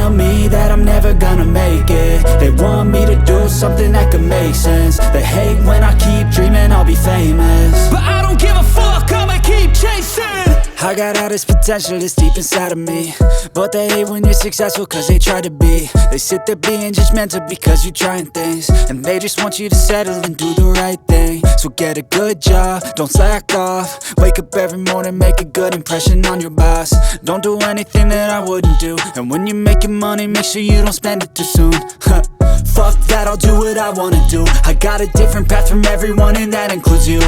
tell me that I'm never gonna make it. They want me to do something that could make sense. They hate when I keep dreaming I'll be famous, but I don't give a fuck, I'ma keep chasing. I got all this potential that's deep inside of me, but they hate when you're successful cause they try to be. They sit there being judgmental because you're trying things, and they just want you to settle and do the right thing. So get a good job, don't slack off. Wake up every morning, make a good impression on your boss. Don't do anything that I wouldn't do, and when you're making money, make sure you don't spend it too soon. Fuck that, I'll do what I wanna do. I got a different path from everyone, and that includes you.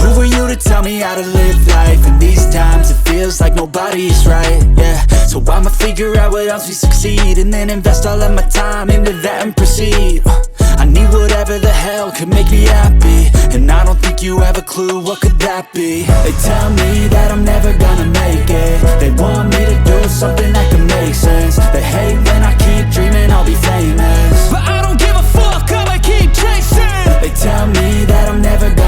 Who are you to tell me how to live life? In these times it feels like nobody is right, yeah. So I'ma figure out what else we succeed, and then invest all of my time into that and proceed. I need whatever the hell could make me happy, and I don't think you have a clue what could that be. They tell me that I'm never gonna make it. They want me to do something that could make sense. They hate when I keep dreaming I'll be famous, but I don't give a fuck, I'ma keep chasing. They tell me that I'm never gonna